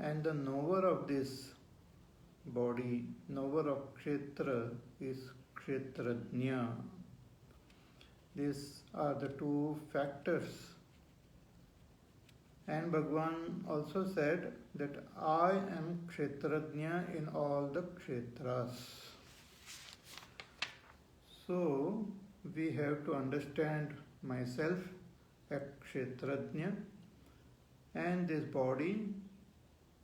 And the knower of this body, knower of Kshetra, is Kshetrajna. These are the two factors. And Bhagavan also said that I am Kshetrajna in all the Kshetras. So we have to understand myself as Kshetrajna and this body,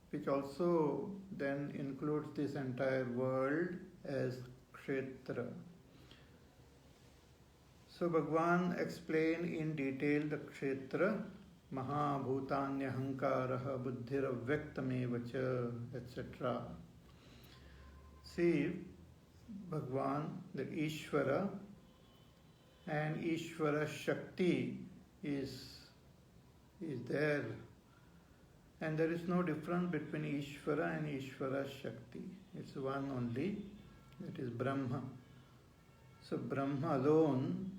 which also then includes this entire world as Kshetra. So Bhagavan explained in detail the Kshetra, Mahabhutanya-hankaraha buddhiravyaktamevacha, etc. See, Bhagavan, the Ishvara, and Ishvara Shakti is there. And there is no difference between Ishvara and Ishvara Shakti. It's one only, that is Brahma. So Brahma alone,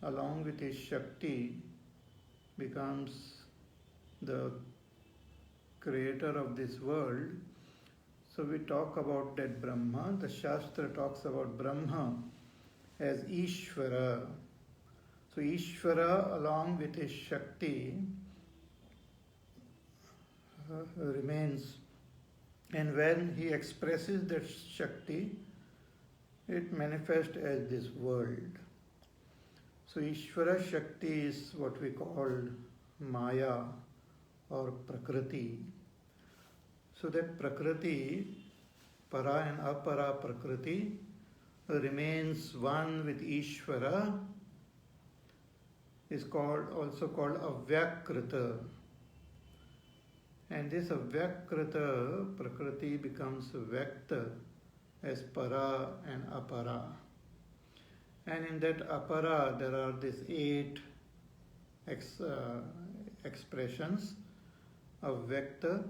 along with his Shakti, becomes the creator of this world. So we talk about that Brahma. The Shastra talks about Brahma as Ishvara. So Ishvara along with his Shakti remains. And when he expresses that Shakti, it manifests as this world. So Ishvara Shakti is what we call Maya or Prakriti. So that Prakriti, Para and Apara Prakriti, remains one with Ishvara, is also called Avyakrita. And this Avyakrita Prakriti becomes Vyakta as Para and Apara. And in that Apara there are these 8 expressions of Vyakta,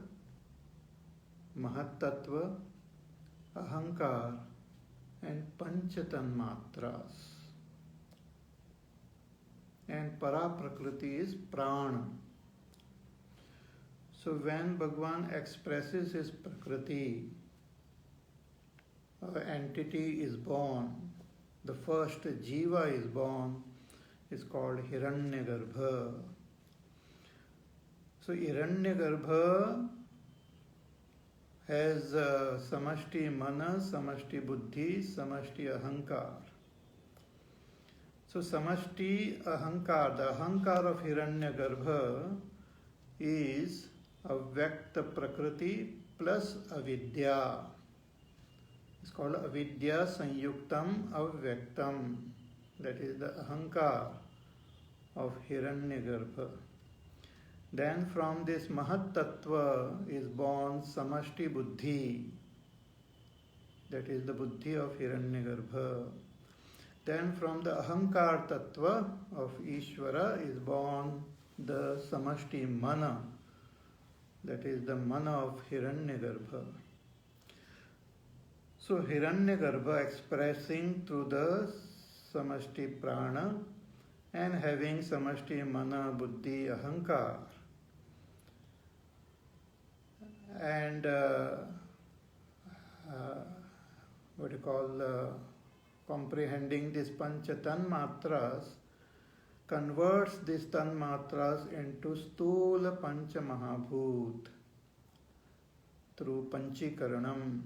Mahatattva, Ahankar and Panchatanmatras. And Para Prakriti is Prana. So when Bhagavan expresses his Prakriti, an entity is born, the first Jiva is born, is called Hiranyagarbha. So Hiranyagarbha has Samashti Mana, Samashti Buddhi, Samashti Ahankar. So Samashti Ahankar, the Ahankar of Hiranyagarbha is Avyakta Prakriti plus Avidya. It's called Avidya Sanyuktam Avyaktam. That is the Ahankar of Hiranyagarbha. Then from this Mahat Tattva is born Samashti Buddhi. That is the Buddhi of Hiranyagarbha. Then from the Ahankar Tattva of Ishvara is born the Samashti Mana. That is the Mana of Hiranyagarbha. So Hiranyagarbha expressing through the Samashti Prana and having Samashti Mana, Buddhi, Ahankar. And what you call comprehending these Pancha Tanmatras converts these Tanmatras into Stula Pancha Mahabhut through Panchikaranam.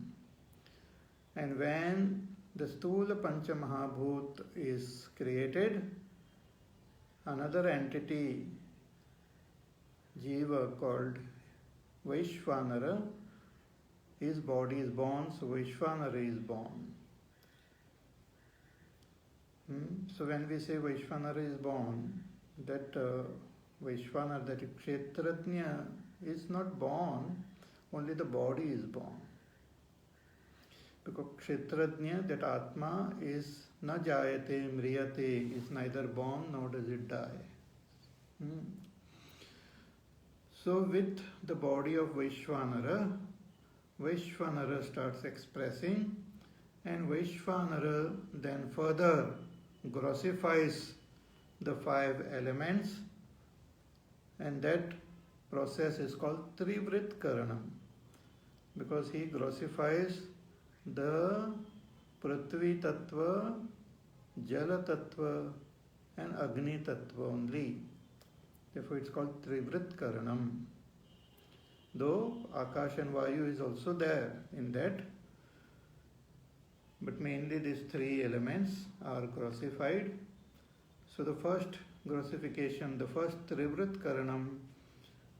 And when the Stula Pancha Mahabhut is created, another entity, Jiva called Vaishvanara, his body is born, so Vaishvanara is born. So when we say Vaishvanara is born, that Vaishvanara, that Kshetrajna is not born, only the body is born. Because Kshetrajna, that Atma, is na jayate, mriyate, is neither born nor does it die. So with the body of Vaishvanara, Vaishvanara starts expressing, and Vaishvanara then further grossifies the 5 elements, and that process is called Trivrit Karanam. because he grossifies the Prithvi Tattva, Jala Tattva and Agni Tattva only. Therefore it's called Trivrit Karanam. Though Akash and Vayu is also there in that, but mainly these three elements are grossified. So the first grossification, the first Trivrit Karanam,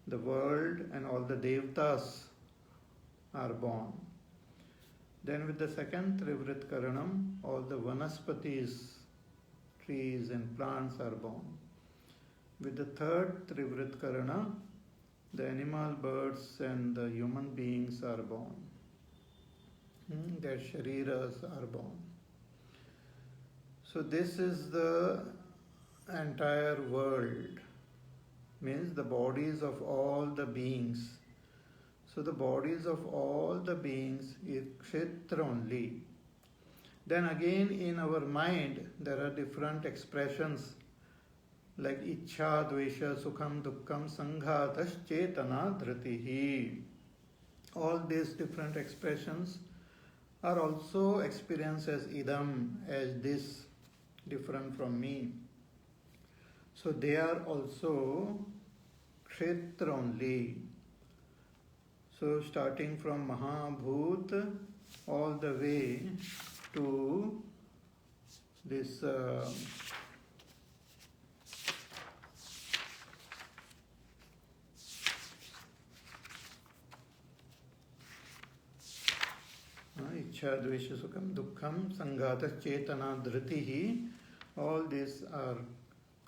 the world and all the Devtas are born. Then with the second Trivrit Karanam, all the Vanaspatis, trees and plants are born. With the third Trivrit Karana, the animal, birds and the human beings are born. Their shariras are born. So this is the entire world, means the bodies of all the beings. So the bodies of all the beings is Kshetra only. Then again in our mind there are different expressions like Ichha, Dvesha, Sukham, Dukkham, Sanghatas, Chetana, Dhritihi. All these different expressions are also experienced as idam, as this, different from me. So they are also Kshetra only. So starting from Mahabhut all the way to this Ichha, Dvesha, Sukham, Dukkham, Sanghatas, Chetana, Dhritihi, all these are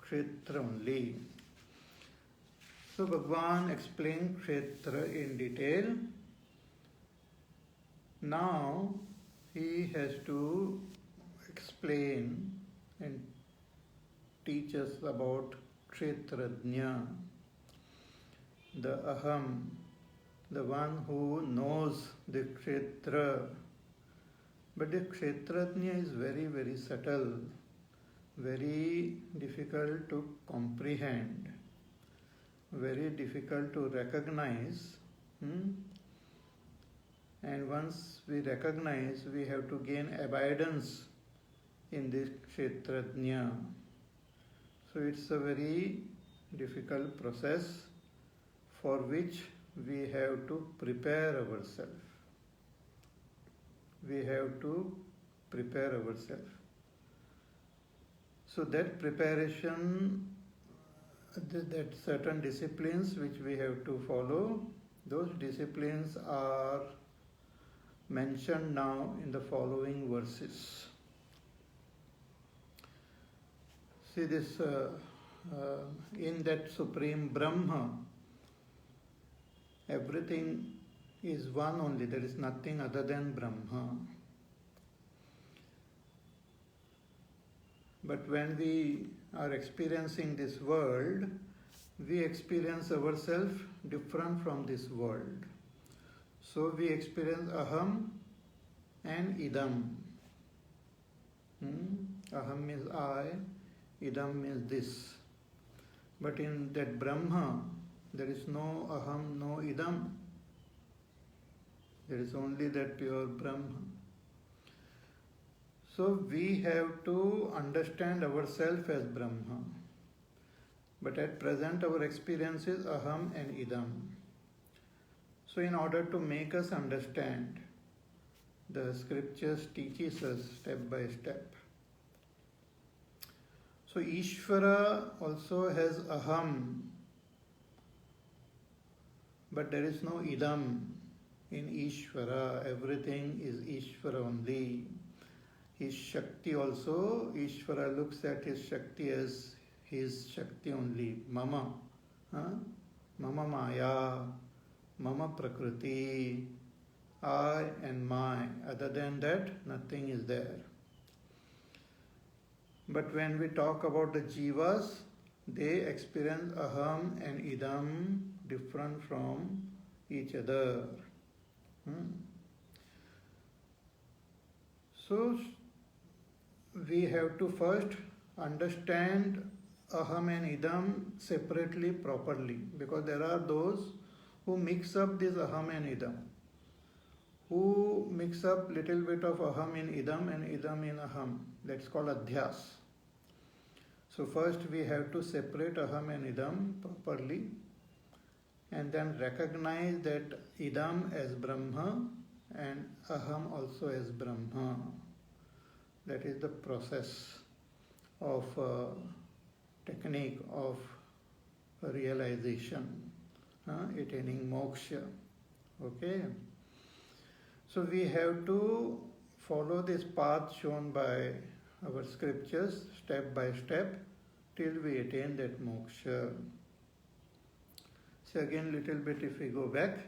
Kshetra only. So Bhagwan explained Kshetra in detail. Now he has to explain and teach us about Kshetrajna, the Aham, the one who knows the Kshetra. But the Kshetrajna is very, very subtle, very difficult to comprehend, very difficult to recognize. And once we recognize, we have to gain abidance in this Kshetrajna. So it's a very difficult process for which we have to prepare ourselves. We have to prepare ourselves. So that preparation, that certain disciplines which we have to follow, those disciplines are mentioned now in the following verses. See this, in that Supreme Brahma, everything is one only, there is nothing other than Brahma. But when we are experiencing this world, we experience ourselves different from this world. So we experience Aham and Idam. Aham means I, Idam means this. But in that Brahma, there is no Aham, no Idam. There is only that pure Brahma. So we have to understand ourselves as Brahma. But at present our experience is Aham and Idam. So in order to make us understand, the scriptures teaches us step by step. So Ishvara also has Aham, but there is no Idam in Ishvara. Everything is Ishvara only. His Shakti also, Ishvara looks at his Shakti as his Shakti only. Mama, Mama Maya, Mama Prakriti, I and my. Other than that, nothing is there. But when we talk about the Jivas, they experience Aham and Idam different from each other. So we have to first understand Aham and Idam separately, properly, because there are those who mix up this Aham and Idam. who mix up little bit of aham in idam and idam in aham. That's called adhyas. So first we have to separate aham and idam properly and then recognize that idam as Brahma and aham also as Brahma. That is the process of technique of realization, attaining moksha. Okay. So we have to follow this path shown by our scriptures step by step till we attain that moksha. So again, little bit if we go back,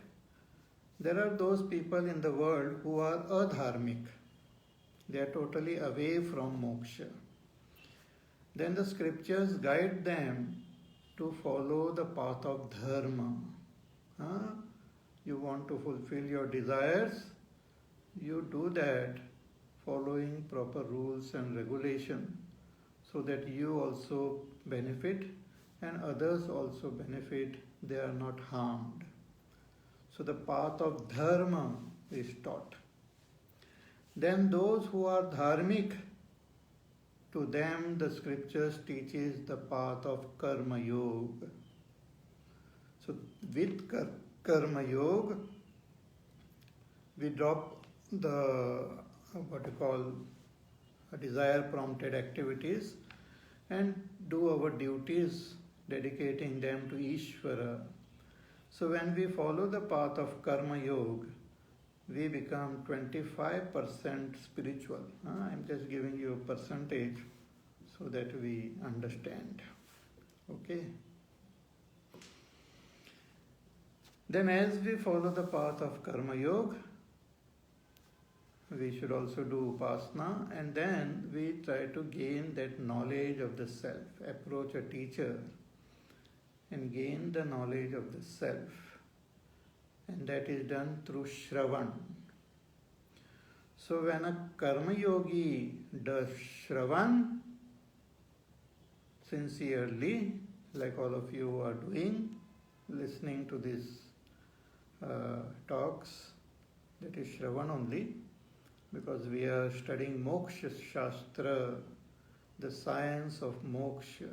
there are those people in the world who are adharmic. They are totally away from moksha. Then the scriptures guide them to follow the path of dharma. You want to fulfill your desires, you do that following proper rules and regulation so that you also benefit and others also benefit, they are not harmed. So the path of dharma is taught. Then those who are dharmic, to them the scriptures teaches the path of karma yoga. So with karma yoga, we drop the what you call desire prompted activities and do our duties, dedicating them to Ishvara. So when we follow the path of karma yoga, we become 25% spiritual. I'm just giving you a percentage so that we understand. Okay. Then as we follow the path of karma yoga, we should also do upasana, and then we try to gain that knowledge of the self, approach a teacher and gain the knowledge of the self. And that is done through Shravan. So when a karma yogi does Shravan sincerely, like all of you are doing, listening to these talks, that is Shravan only, because we are studying Moksha Shastra, the science of moksha.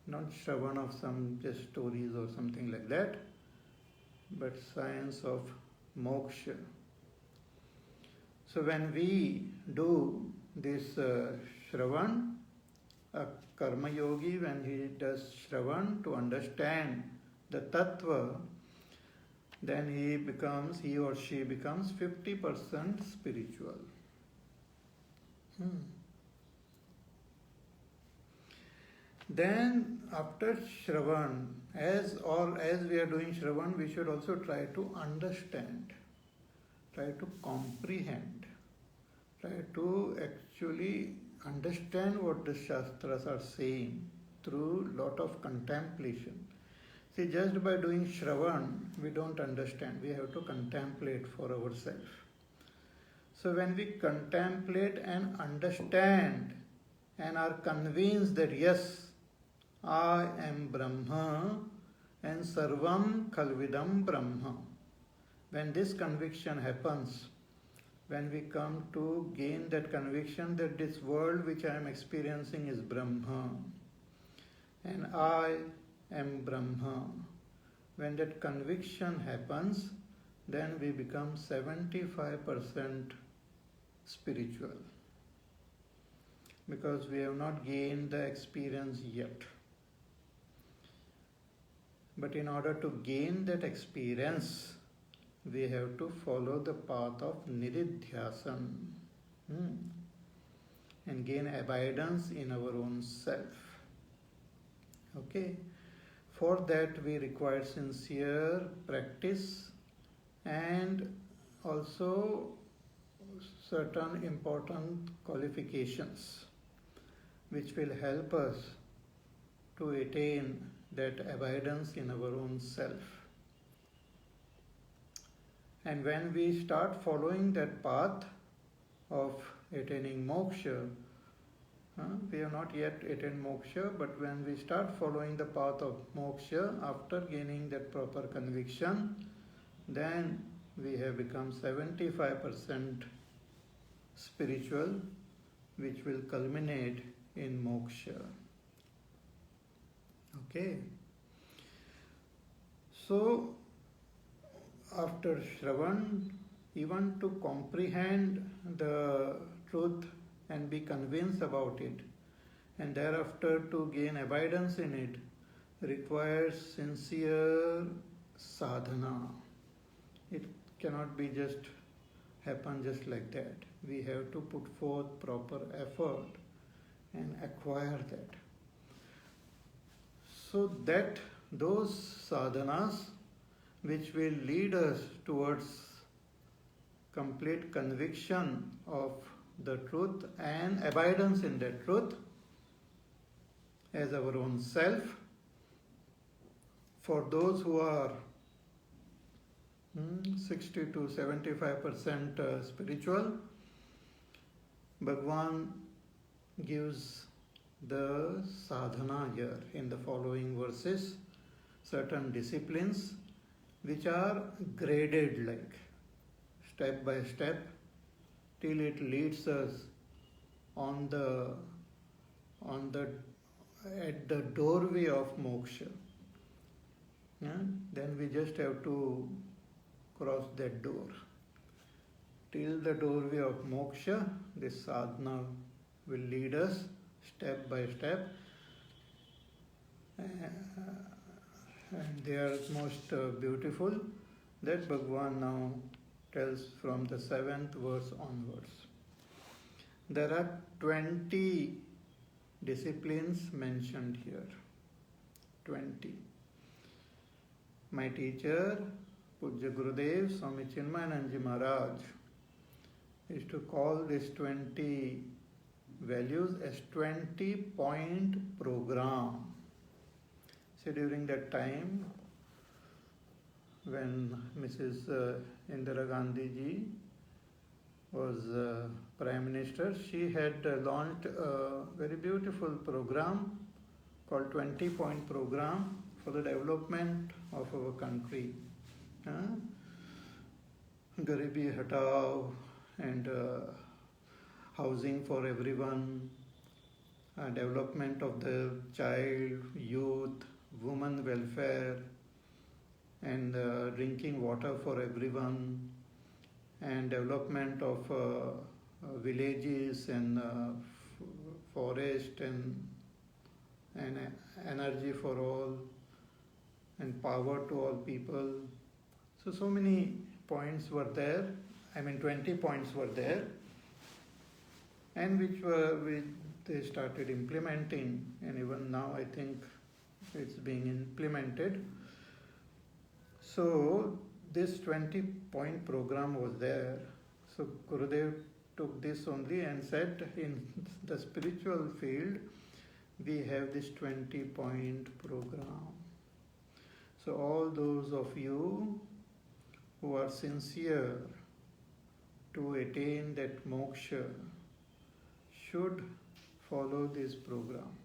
Not Shravan of some just stories or something like that, but science of moksha. So when we do this Shravan, a karma yogi, when he does Shravan to understand the tattva, then he or she becomes 50% spiritual. Then after Shravan, as we are doing Shravan, we should also try to understand, try to comprehend, try to actually understand what the Shastras are saying through lot of contemplation. See, just by doing Shravan, we don't understand. We have to contemplate for ourselves. So when we contemplate and understand and are convinced that yes, I am Brahma and Sarvam Khalvidam Brahma. When this conviction happens, when we come to gain that conviction that this world which I am experiencing is Brahma and I am Brahma, when that conviction happens, then we become 75% spiritual, because we have not gained the experience yet. But in order to gain that experience, we have to follow the path of Nididhyasan and gain abidance in our own self. Okay? For that we require sincere practice and also certain important qualifications which will help us to attain that abidance in our own self. And when we start following that path of attaining moksha, we have not yet attained moksha, but when we start following the path of moksha after gaining that proper conviction, then we have become 75% spiritual, which will culminate in moksha. Okay. So, after Shravan, even to comprehend the truth and be convinced about it, and thereafter to gain abidance in it, requires sincere sadhana. It cannot be just happen just like that. We have to put forth proper effort and acquire that. So that those sadhanas which will lead us towards complete conviction of the truth and abidance in that truth as our own self, for those who are 60 to 75% spiritual, Bhagwan gives the sadhana here in the following verses, certain disciplines which are graded, like step by step, till it leads us at the doorway of moksha. Then we just have to cross that door. Till the doorway of moksha, this sadhana will lead us step by step. And they are most beautiful, that Bhagwan now tells from the 7th verse onwards. There are 20 disciplines mentioned here. 20. My teacher, Pujya Gurudev Swami Chinmayananji Maharaj, is to call this 20 values as 20-point program. So during that time, when Mrs. Indira Gandhi ji was Prime Minister, she had launched a very beautiful program called 20-point program for the development of our country. Garibi Hatao and housing for everyone, development of the child, youth, women welfare, and drinking water for everyone, and development of villages and forest and energy for all, and power to all people. So many points were there. 20 points were there, and which they started implementing, and even now I think it's being implemented. So this 20-point program was there. So Gurudev took this only and said, in the spiritual field, we have this 20-point program. So all those of you who are sincere to attain that moksha should follow this program.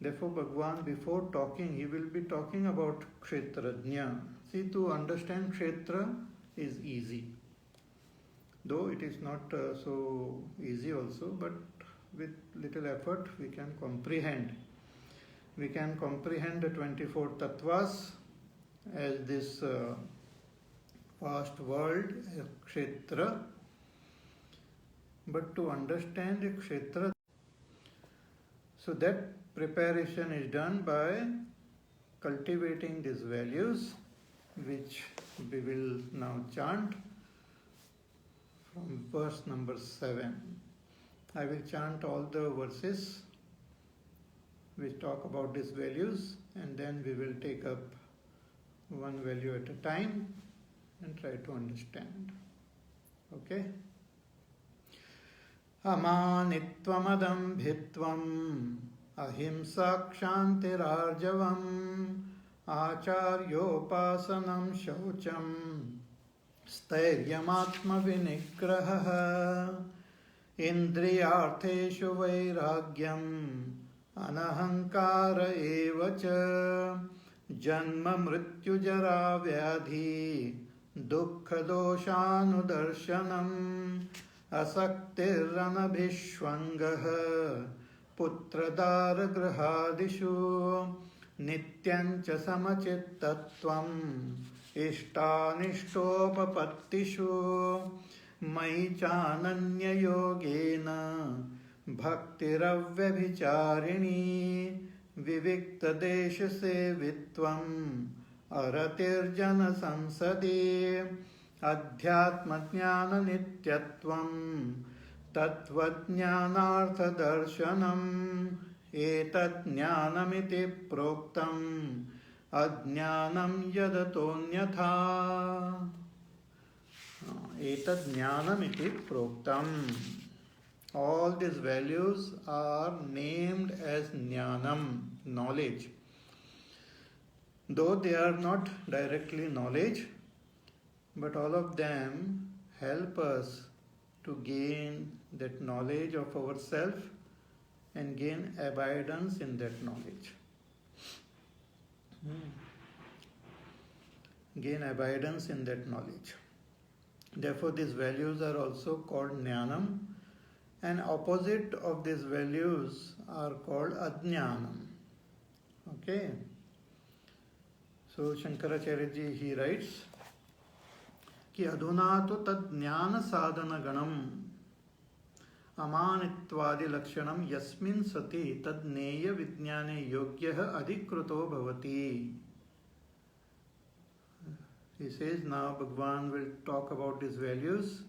Therefore, Bhagwan, before talking, he will be talking about Kshetrajna. See, to understand Kshetra is easy. Though it is not so easy also, but with little effort we can comprehend. We can comprehend the 24 tattvas as this vast world, Kshetra. But to understand a Kshetra, so that preparation is done by cultivating these values, which we will now chant from verse number 7. I will chant all the verses which talk about these values, and then we will take up one value at a time and try to understand. Okay? Amanitvamadambhitvam ahimsakshantirarjavam acharyopasanam shaucham stairyamaatma vinigraha indriyartheshu vairagyam anahankara evacha janma mrityu jara vyadhi दुःखदोषानुदर्शनम् असक्तिरनभिष्वङ्गः पुत्रदारगृहादिषु नित्यं च समचित्तत्वम् इष्टानिष्टोपपत्तिषु मयि चानन्ययोगेन भक्तिरव्यभिचारिणी विविक्तदेशसेवित्वम् अरतिर्जनसंसदि अध्यात्मज्ञाननित्यत्वम् तत्त्वज्ञानार्थदर्शनम् एतज्ज्ञानमिति प्रोक्तम् अज्ञानं यदतोऽन्यथा एतज्ज्ञानमिति प्रोक्तम्. All these values are named as jnanam, knowledge. Though they are not directly knowledge, but all of them help us to gain that knowledge of ourself and gain abidance in that knowledge. Gain abidance in that knowledge. Therefore, these values are also called jnanam, and opposite of these values are called ajnanam. Okay. So Shankaracharya ji, he writes कि अधुना तो तज्ज्ञान साधन गणम अमानित्वादि लक्षणम यस्मिन् सति तज्ज्ञेय विज्ञाने योग्यः अधिकृतो भवति. He says now Bhagavan will talk about these values.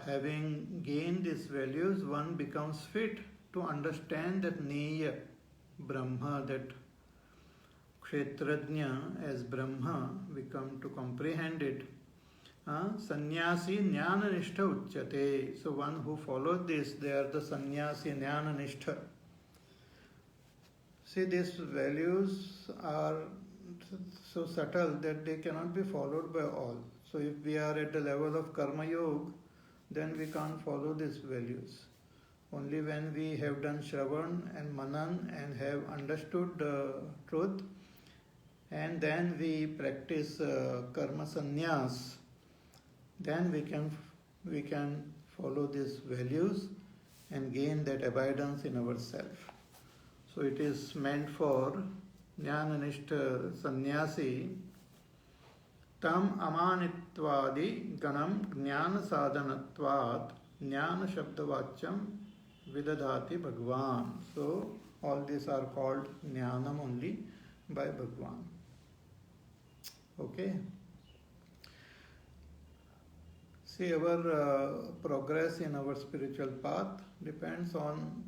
Having gained these values, one becomes fit to understand that Neya, Brahma, that Kshetrajna as Brahma, we come to comprehend it. Sannyasi Jnana Nishtha Uchyate. So one who follows this, they are the Sannyasi Jnana Nishtha. See, these values are so subtle that they cannot be followed by all. So if we are at the level of Karma Yoga, then we can't follow these values. Only when we have done Shravan and Manan and have understood the truth, and then we practice Karma Sannyas, then we can follow these values and gain that abidance in ourselves. So it is meant for Jnananishta Sannyasi. Tam amanittvadi ganam jnana sadhanatvat jnana shabdavacham vidadhati Bhagavan. So all these are called jnanam only by Bhagavan. Okay. See, our progress in our spiritual path depends on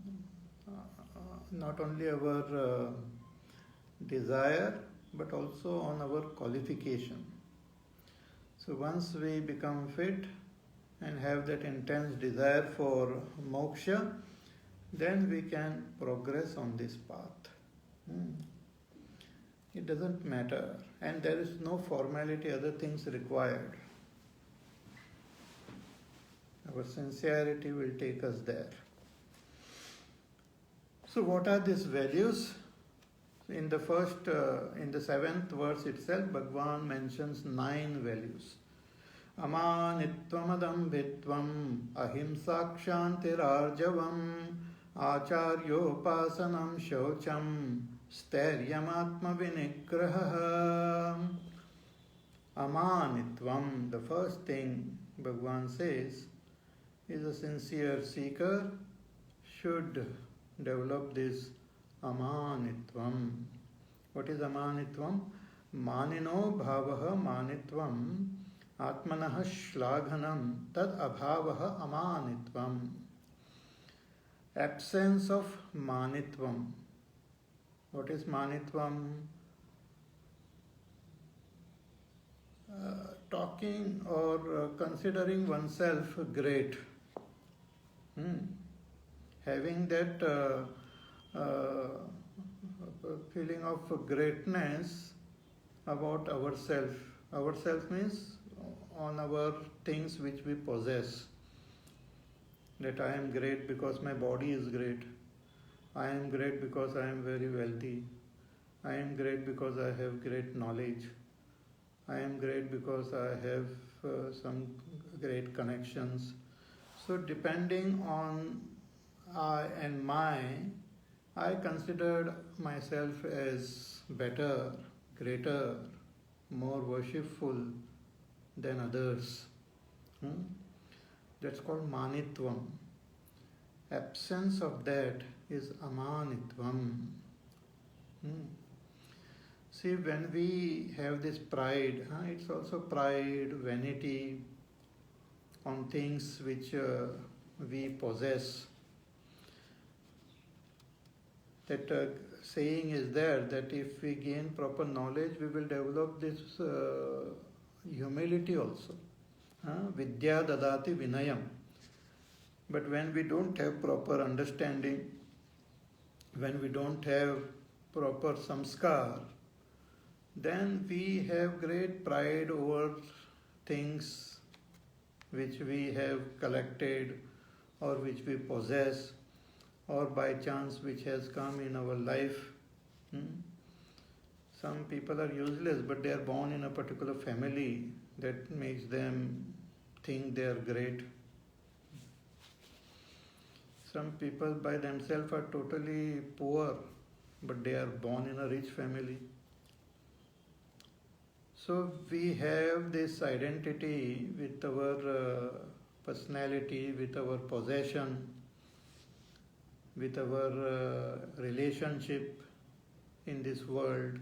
not only our desire but also on our qualification. So once we become fit and have that intense desire for moksha, then we can progress on this path. It doesn't matter, and there is no formality, other things required. Our sincerity will take us there. So what are these values? In the seventh verse itself, Bhagavan mentions 9 values. Amanitvam adambhitvam ahimsakshantirarjavam acharyopasanam shaucham stairyamaatma vinigraha. Amanitvam, the first thing Bhagavan says is a sincere seeker should develop this amanitvam. What is amanitvam? Manino bhavaha manitvam atmanaha shlaghanam tad abhavaha amanitvam. Absence of manitvam. What is manitvam? Talking or considering oneself great. Having that feeling of greatness about ourselves. Ourself means on our things which we possess. That I am great because my body is great. I am great because I am very wealthy. I am great because I have great knowledge. I am great because I have some great connections. So depending on I and my, I considered myself as better, greater, more worshipful than others. Hmm? That's called manitvam. Absence of that is amanitvam. Hmm? See, when we have this pride, it's also pride, vanity on things which we possess. That saying is there that if we gain proper knowledge, we will develop this humility also. Vidya dadati vinayam. But when we don't have proper understanding, when we don't have proper samskar, then we have great pride over things which we have collected or which we possess or by chance which has come in our life. Some people are useless, but they are born in a particular family that makes them think they are great. Some people by themselves are totally poor, but they are born in a rich family. So we have this identity with our personality, with our possession, with our relationship in this world,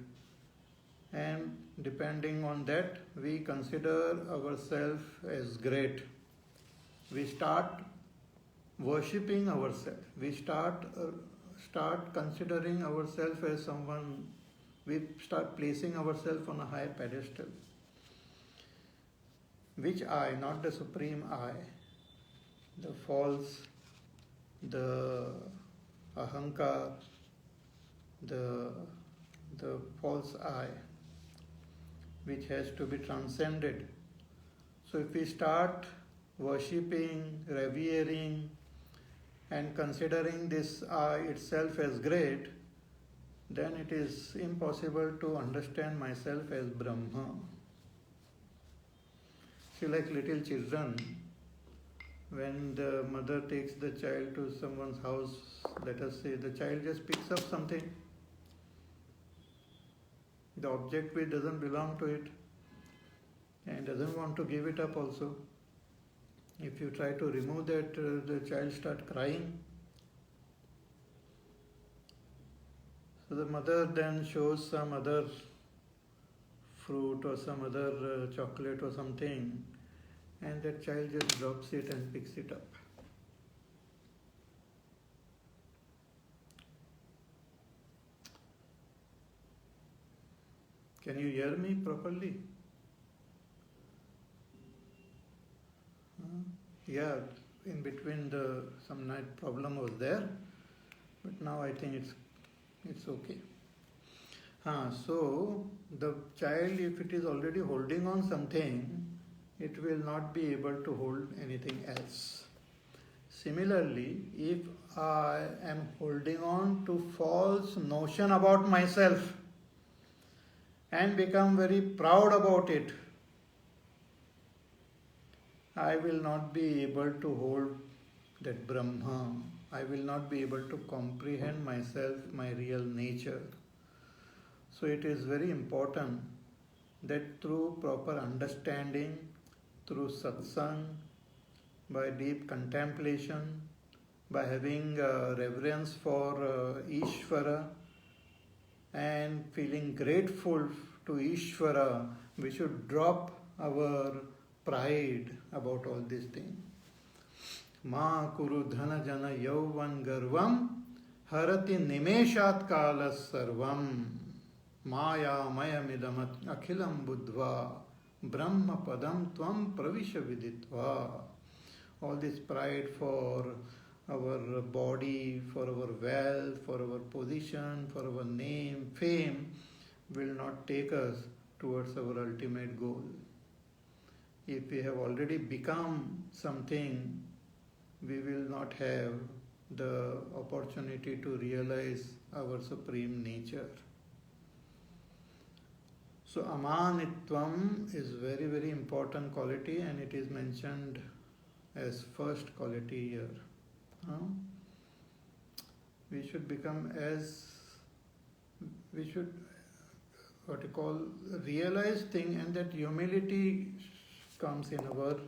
and depending on that we consider ourselves as great. We start worshipping ourselves. We start considering ourselves as someone. We start placing ourselves on a high pedestal. Which I, not the supreme I, the false, the ahankar, the false I, which has to be transcended. So if we start worshipping, revering, and considering this I itself as great, then it is impossible to understand myself as Brahma. See, like little children, when the mother takes the child to someone's house, let us say, the child just picks up something. The object which doesn't belong to it and doesn't want to give it up also. If you try to remove that, the child starts crying. So the mother then shows some other fruit or some other chocolate or something, and that child just drops it and picks it up. Can you hear me properly? Yeah, in between some night problem was there, but now I think it's okay. So the child, if it is already holding on something, it will not be able to hold anything else. Similarly, if I am holding on to false notion about myself and become very proud about it, I will not be able to hold that Brahma. I will not be able to comprehend myself, my real nature. So it is very important that through proper understanding, through satsang, by deep contemplation, by having reverence for Ishvara and feeling grateful to Ishvara, we should drop our pride about all these things. Ma kuru dhana jana yauvan garvam harati nimeshat kalas sarvam maya mayamidam akhilam buddhva brahma padam tvam pravisha viditva. All this pride for our body, for our wealth, for our position, for our name, fame will not take us towards our ultimate goal. If we have already become something, we will not have the opportunity to realize our supreme nature. So amanitvam is very, very important quality, and it is mentioned as first quality here. We should become as, we should, what you call, realize thing, and that humility comes in our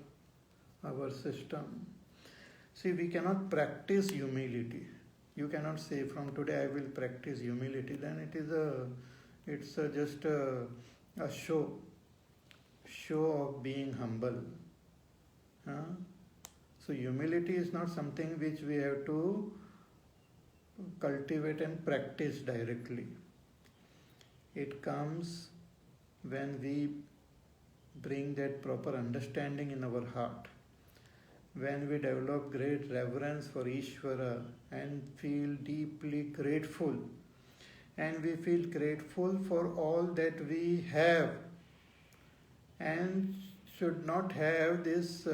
system. See, we cannot practice humility. You cannot say from today I will practice humility. Then it's just a show of being humble. So humility is not something which we have to cultivate and practice directly. It comes when we bring that proper understanding in our heart, when we develop great reverence for Ishvara and feel deeply grateful, and we feel grateful for all that we have, and should not have this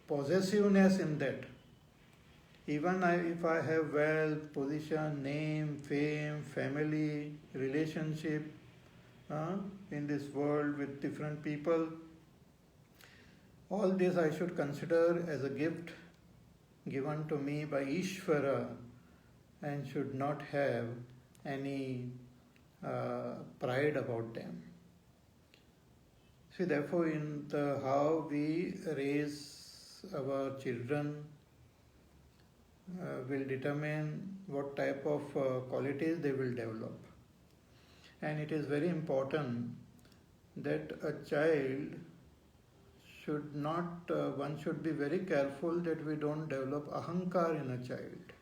possessiveness in that. Even if I have wealth, position, name, fame, family, relationship in this world with different people, all this I should consider as a gift given to me by Ishvara, and should not have any pride about them. See, therefore, in how we raise our children will determine what type of qualities they will develop. And it is very important that a child should not, one should be very careful that we don't develop ahankar in a child.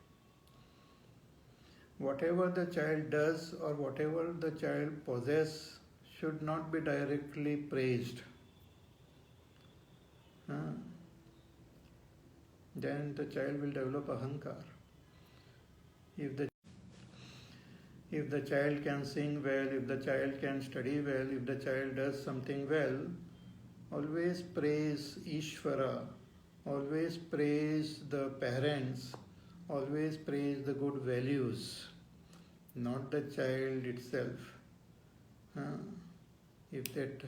Whatever the child does or whatever the child possesses should not be directly praised. Then the child will develop ahankar. If the child can sing well, if the child can study well, if the child does something well, always praise Ishvara, always praise the parents, always praise the good values, not the child itself. If that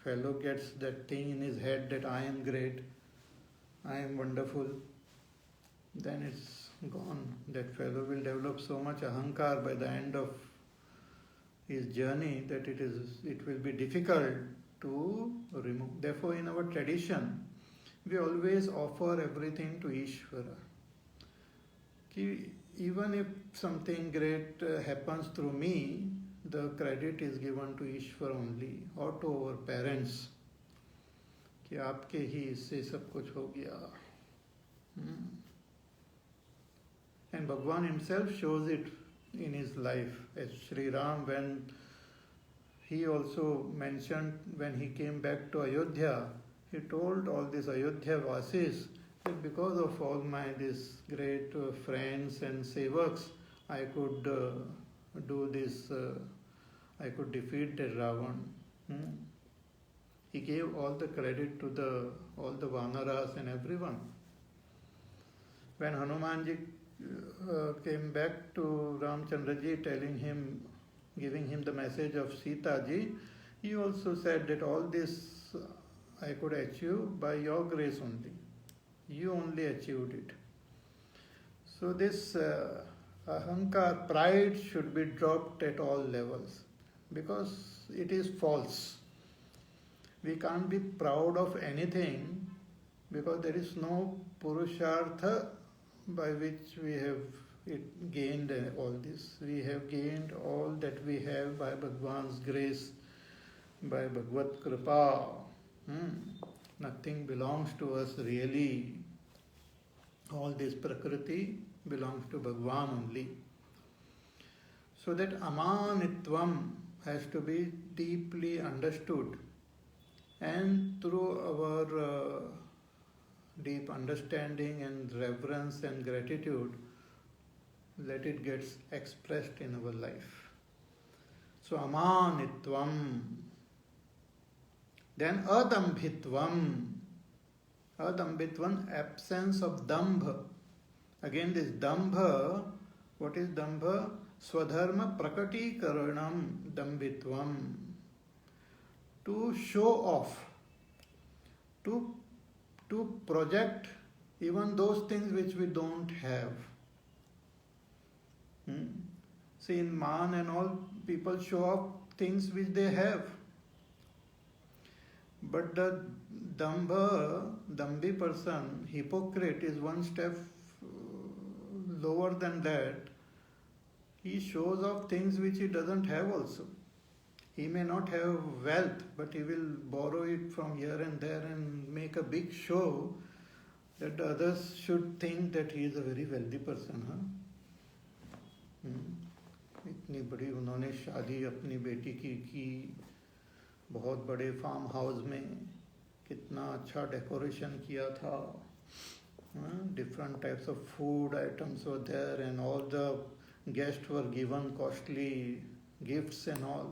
fellow gets that thing in his head that I am great, I am wonderful, then it's gone. That fellow will develop so much ahankar by the end of his journey that it will be difficult to remove. Therefore, in our tradition, we always offer everything to Ishvara. Even if something great happens through me, the credit is given to Ishvara only, or to our parents. कि आपके ही इससे सब कुछ हो गया. And Bhagwan himself shows it in his life. As Sri Ram, when he also mentioned, when he came back to Ayodhya, he told all these Ayodhya Vasis that because of all my these great friends and sevaks, I could do this, I could defeat the Ravan. He gave all the credit to all the Vanaras and everyone. When Hanumanji came back to Ramchandraji, giving him the message of Sita ji, he also said that all this I could achieve by your grace only. You only achieved it. So this ahankar, pride, should be dropped at all levels, because it is false. We can't be proud of anything, because there is no purushartha by which we have gained all this. We have gained all that we have by Bhagwan's grace, by Bhagavad Kripa. Nothing belongs to us really. All this Prakriti belongs to Bhagwan only. So that amanitvam has to be deeply understood, and through our deep understanding and reverence and gratitude, let it get expressed in our life. So amanitvam. Then adambhitvam. Adambhitvam, absence of dambha. Again this dambha, what is dambha? Swadharma prakatikaranam dambhitvam. to show off, to project even those things which we don't have. See, in Man and all, people show off things which they have. But the Dambhi person, hypocrite, is one step lower than that. He shows off things which he doesn't have also. He may not have wealth, but he will borrow it from here and there and make a big show that others should think that he is a very wealthy person. इतनी बड़ी उन्होंने शादी अपनी बेटी की बहुत बड़े farm house में, कितना अच्छा डेकोरेशन किया था, different types of food items were there and all the guests were given costly gifts and all.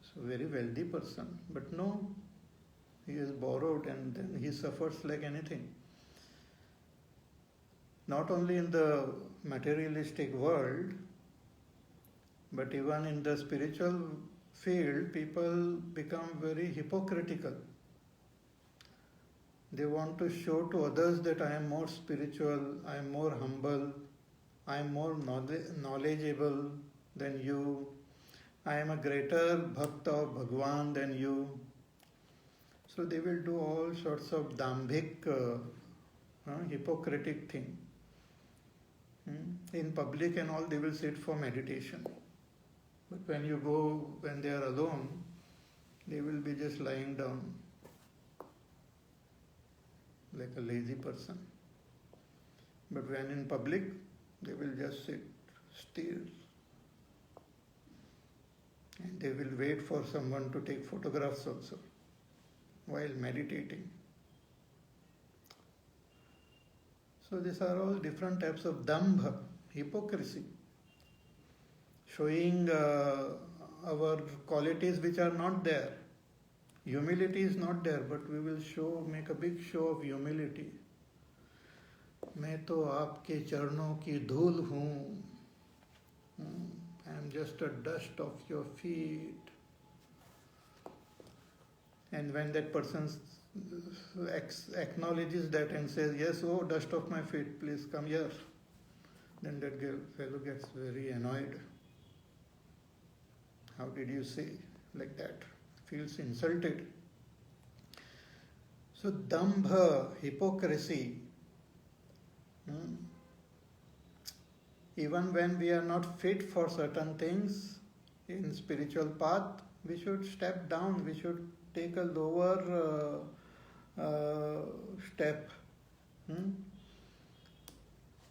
So very wealthy person, but no, he is borrowed and then he suffers like anything. Not only in the materialistic world, but even in the spiritual field, people become very hypocritical. They want to show to others that I am more spiritual, I am more humble, I am more knowledgeable than you, I am a greater bhakta of Bhagwan than you. So they will do all sorts of dambhik, hypocritic thing. In public and all, they will sit for meditation. But when they are alone, they will be just lying down like a lazy person. But when in public, they will just sit still. And they will wait for someone to take photographs also while meditating. So these are all different types of dambha, hypocrisy, showing our qualities which are not there. Humility is not there, but we will make a big show of humility. मैं तो आपके चरणों की धूल हूँ. I am just a dust of your feet. And when that person acknowledges that and says, yes, oh, dust of my feet, please come here, then that fellow gets very annoyed. How did you say like that? Feels insulted. So dambha, hypocrisy, even when we are not fit for certain things in spiritual path, we should step down, we should take a lower step.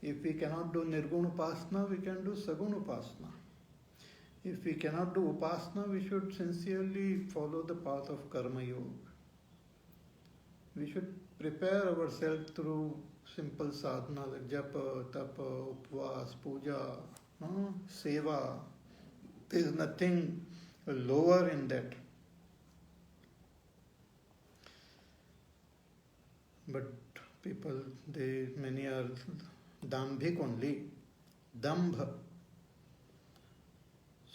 If we cannot do Nirguna Upasana, we can do Saguna Upasana. If we cannot do Upasana, we should sincerely follow the path of Karma Yoga. We should prepare ourselves through simple sadhana like japa, tapa, upvas, puja, seva. There is nothing lower in that. But people, many are dambhik only, dambha.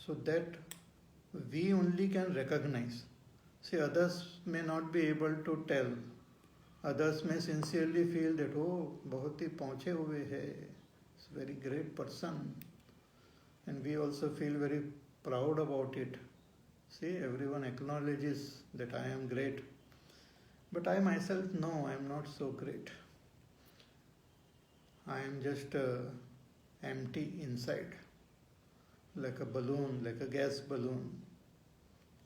So that we only can recognize. See, others may not be able to tell. Others may sincerely feel that, oh, बहुत ही पहुँचे हुए है, it's a very great person. And we also feel very proud about it. See, everyone acknowledges that I am great. But I myself know I am not so great. I am just empty inside, like a balloon, like a gas balloon.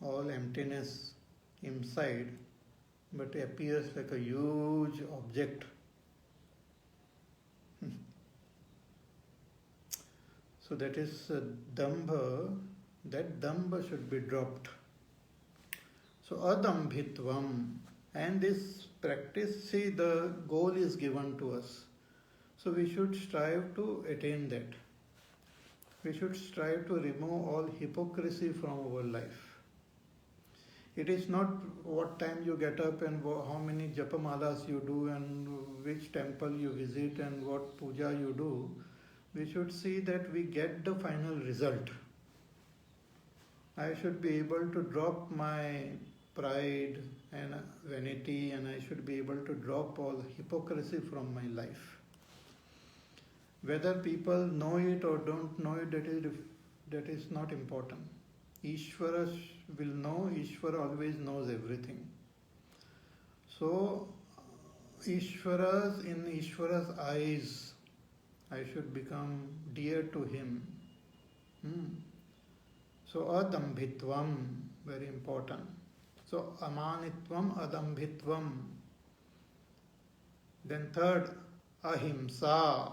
All emptiness inside, but appears like a huge object. So that is dambha. That dambha should be dropped. So adambhitvam. And this practice, see, the goal is given to us. So we should strive to attain that. We should strive to remove all hypocrisy from our life. It is not what time you get up and how many japamalas you do and which temple you visit and what puja you do. We should see that we get the final result. I should be able to drop my pride and vanity, and I should be able to drop all hypocrisy from my life. Whether people know it or don't know it, that is not important. Ishvara will know, Ishvara always knows everything. So, in Ishvara's eyes, I should become dear to him. So, adambhitvam, very important. So, amanitvam, adambhitvam. Then third, ahimsa.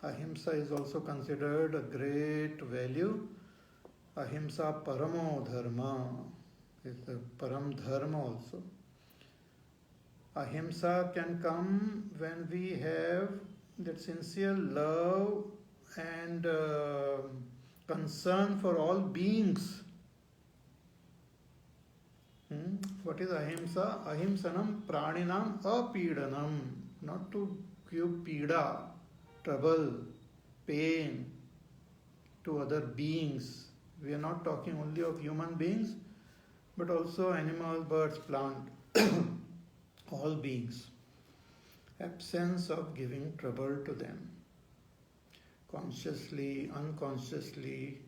Ahimsa is also considered a great value. Ahimsa paramo dharma is the param dharma also. Ahimsa can come when we have that sincere love and concern for all beings. What is ahimsa? Ahimsanam praninam apidanam. Not to give pida, trouble, pain to other beings. We are not talking only of human beings, but also animals, birds, plants, all beings. Absence of giving trouble to them. Consciously, unconsciously,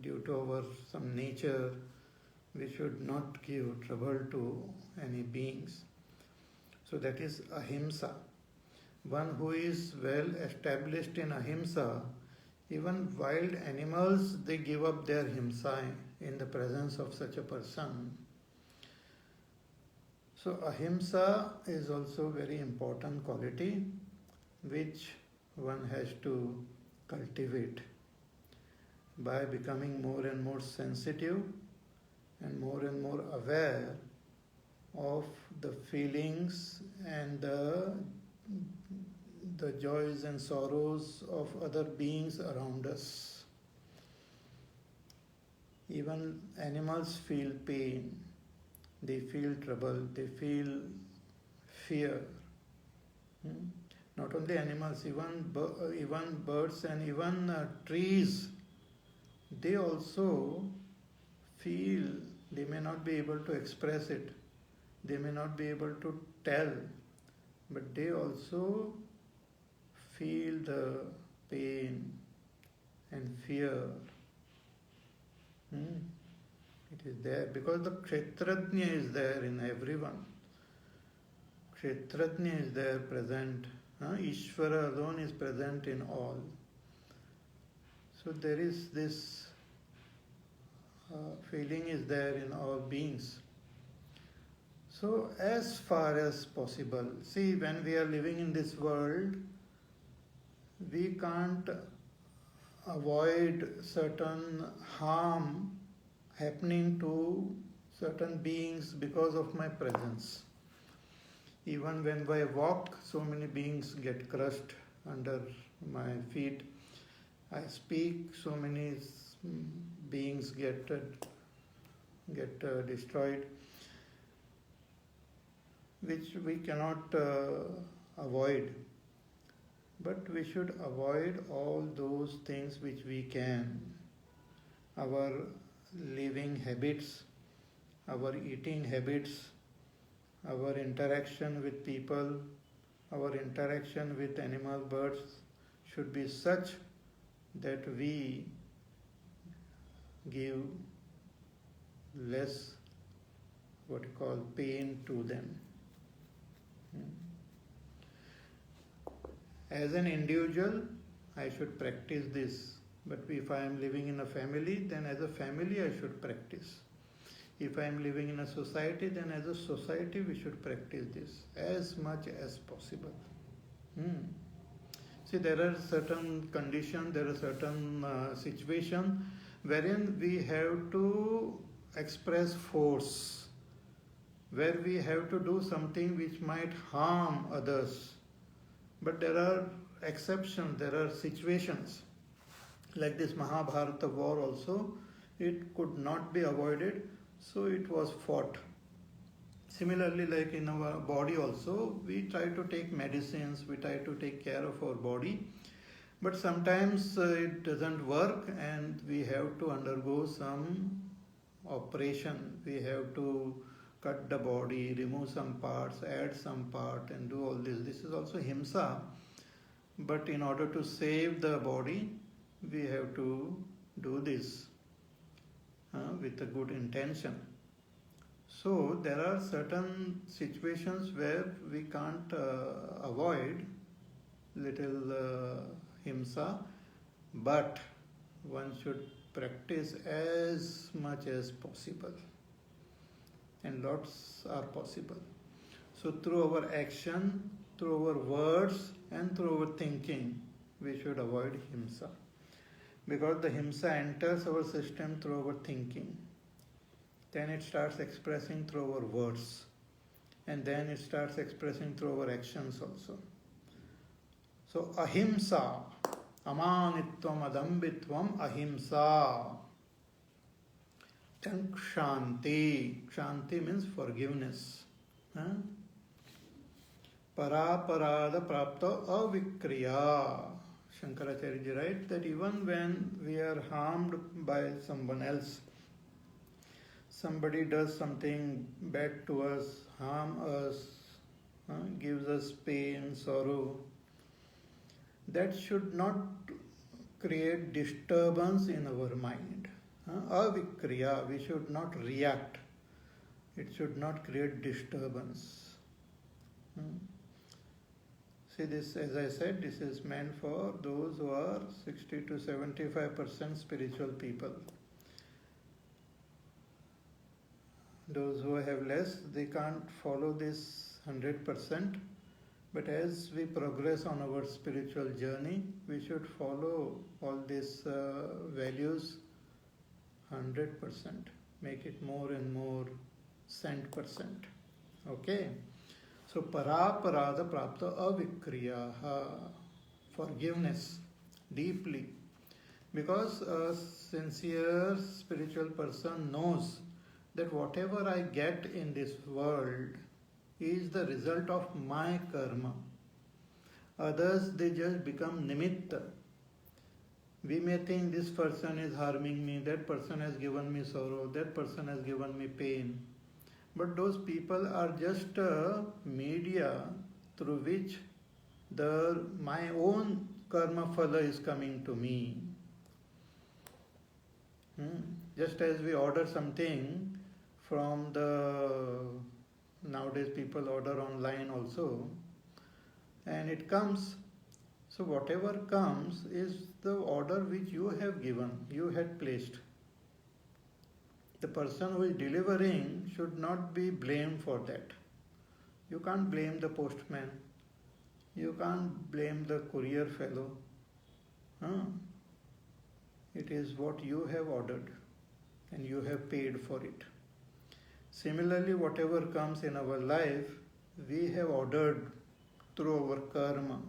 due to our some nature, we should not give trouble to any beings. So that is ahimsa. One who is well established in ahimsa, even wild animals, they give up their himsa in the presence of such a person. So ahimsa is also very important quality which one has to cultivate by becoming more and more sensitive and more aware of the feelings and the joys and sorrows of other beings around us. Even animals feel pain, they feel trouble, they feel fear. Not only animals, even birds and even trees, they also feel. They may not be able to express it, they may not be able to tell, but they also feel the pain and fear. It is there because the Kshetrajna is there in everyone. Kshetrajna is there present. Ishvara alone is present in all. So there is this feeling is there in all beings. So as far as possible, see, when we are living in this world, we can't avoid certain harm happening to certain beings because of my presence. Even when I walk, so many beings get crushed under my feet. I speak, so many beings get destroyed, which we cannot avoid. But we should avoid all those things which we can. Our living habits, our eating habits, our interaction with people, our interaction with animal birds should be such that we give less what you call pain to them. As an individual, I should practice this. But if I am living in a family, then as a family I should practice. If I am living in a society, then as a society we should practice this as much as possible. See, there are certain conditions, there are certain situations wherein we have to express force, where we have to do something which might harm others. But there are exceptions, there are situations. Like this Mahabharata war also, it could not be avoided, so it was fought. Similarly, like in our body also, we try to take medicines, we try to take care of our body. But sometimes it doesn't work and we have to undergo some operation. We have to cut the body, remove some parts, add some part and do all this. This is also himsa. But in order to save the body, we have to do this with a good intention. So there are certain situations where we can't avoid little himsa, but one should practice as much as possible, and lots are possible. So through our action, through our words and through our thinking, we should avoid himsa, because the himsa enters our system through our thinking. Then it starts expressing through our words, and then it starts expressing through our actions also. So ahimsa, amanitvam adambitvam ahimsa. Then kshanti. Kshanti means forgiveness. Paraparada prapta avikriya. Shankaracharya ji writes that even when we are harmed by someone else, somebody does something bad to us, harm us, gives us pain, sorrow, that should not create disturbance in our mind. Avikriya, we should not react. It should not create disturbance. See this, as I said, this is meant for those who are 60 to 75% spiritual people. Those who have less, they can't follow this 100%. But as we progress on our spiritual journey, we should follow all these values 100%. Make it more and more %. Okay? So, paraparada prapta avikriyaha, forgiveness deeply. Because a sincere spiritual person knows that whatever I get in this world is the result of my karma. Others, they just become nimitta. We may think this person is harming me, that person has given me sorrow, that person has given me pain. But those people are just a media through which my own karma phala is coming to me. Just as we order something from nowadays people order online also, and it comes. So whatever comes is the order which you have given, you had placed. The person who is delivering should not be blamed for that. You can't blame the postman. You can't blame the courier fellow. It is what you have ordered and you have paid for it. Similarly, whatever comes in our life, we have ordered through our karma.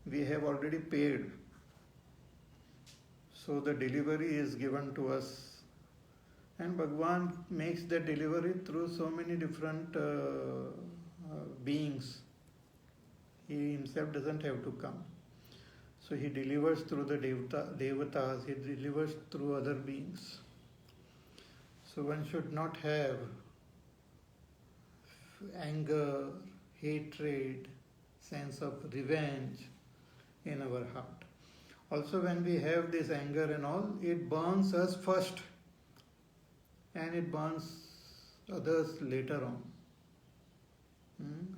We have already paid. So the delivery is given to us. And Bhagwan makes the delivery through so many different beings. He himself doesn't have to come. So he delivers through the devatas, he delivers through other beings. So one should not have anger, hatred, sense of revenge in our heart. Also when we have this anger and all, it burns us first and it burns others later on.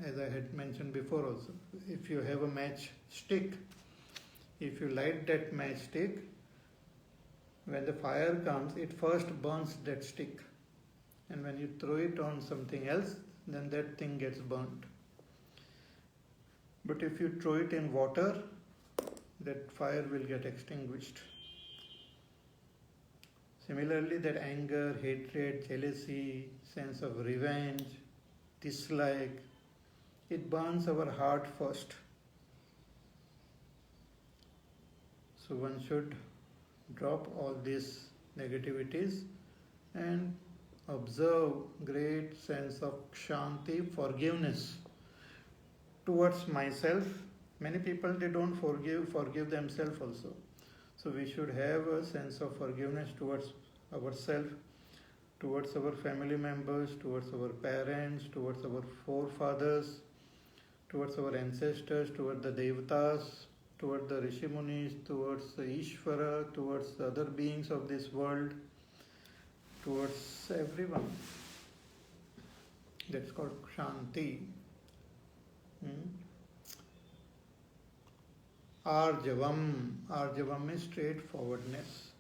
As I had mentioned before also, if you have a match stick, if you light that match stick, when the fire comes, it first burns that stick. And when you throw it on something else, then that thing gets burnt. But if you throw it in water, that fire will get extinguished. Similarly, that anger, hatred, jealousy, sense of revenge, dislike, it burns our heart first. So one should drop all these negativities and observe great sense of kshanti, forgiveness towards myself, Many people, they don't forgive themselves also. So we should have a sense of forgiveness towards ourselves, towards our family members, towards our parents, towards our forefathers, towards our ancestors, towards the devatas, towards the rishi munis, towards the Ishvara, towards the other beings of this world, towards everyone. That's called Shanti. Arjavam. Arjavam is straightforwardness.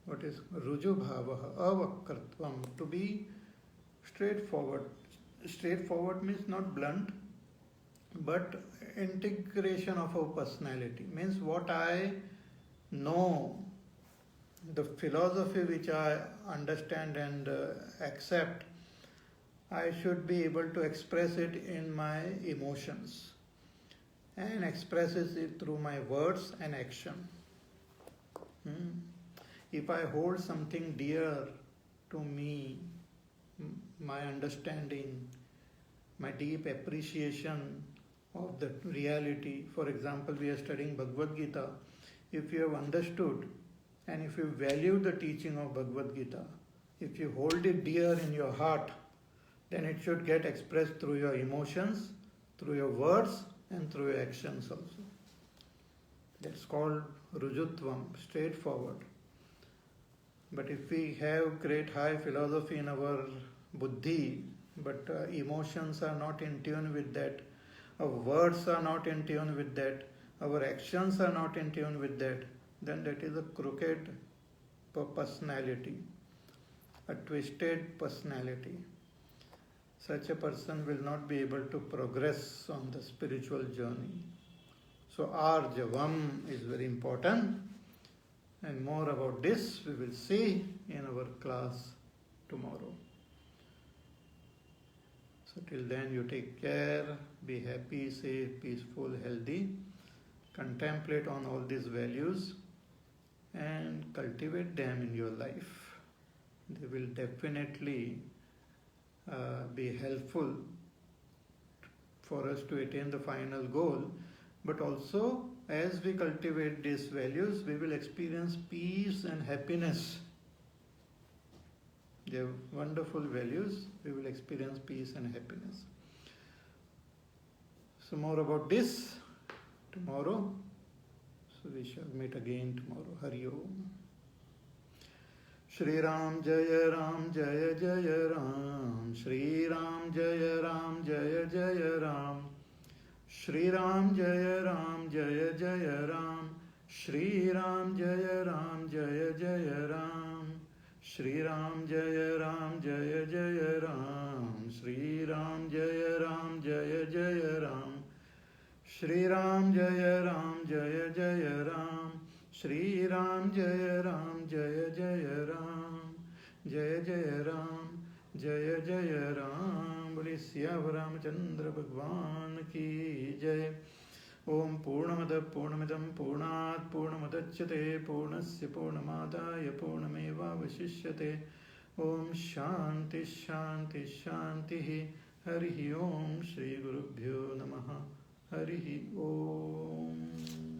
What is Ruju Bhavaha? Avakartvam. To be straightforward. Straightforward means not blunt, but integration of our personality. Means what I know, the philosophy which I understand and accept, I should be able to express it in my emotions and expresses it through my words and action. If I hold something dear to me, my understanding, my deep appreciation of the reality, for example, we are studying Bhagavad Gita. If you have understood and if you value the teaching of Bhagavad Gita, if you hold it dear in your heart, then it should get expressed through your emotions, through your words, and through your actions also. That's called Rujutvam, straightforward. But if we have great high philosophy in our buddhi, but emotions are not in tune with that, our words are not in tune with that, our actions are not in tune with that, then that is a crooked personality, a twisted personality. Such a person will not be able to progress on the spiritual journey. So Arjavam is very important, and more about this we will see in our class tomorrow. So till then you take care, be happy, safe, peaceful, healthy, contemplate on all these values and cultivate them in your life. They will definitely be helpful for us to attain the final goal, but also as we cultivate these values, we will experience peace and happiness. They are wonderful values. We will experience peace and happiness. So more about this tomorrow. So we shall meet again tomorrow. Hari Om. Shri Ram Jaya Ram Jaya Jaya Ram. Shri Ram Jaya Ram Jaya Jaya Ram. Shri Ram Jaya Ram Jaya Jaya Ram. Shri Ram Jaya Ram Jaya Jaya Ram. Shri Ram Jaya Ram Jaya Jaya Ram. Shri Ram Jaya Ram Jaya Jaya Ram. Shri Ram Jaya Ram Jaya Jaya Ram. Shri Ram Jaya Ram Jaya Jaya Ram. Jaya Jaya Ram Jaya Jaya Ram. Boli Siyavar Ramachandra Bhagwan ki Jai. Om Purnamada Purnamidam Purnat Purnamadachyate Purnasya Purnamadaya Purnameva Vashishyate. Om Shanti Shanti Shanti. Hari Om Shri Gurubhyo Namaha. Hari Om.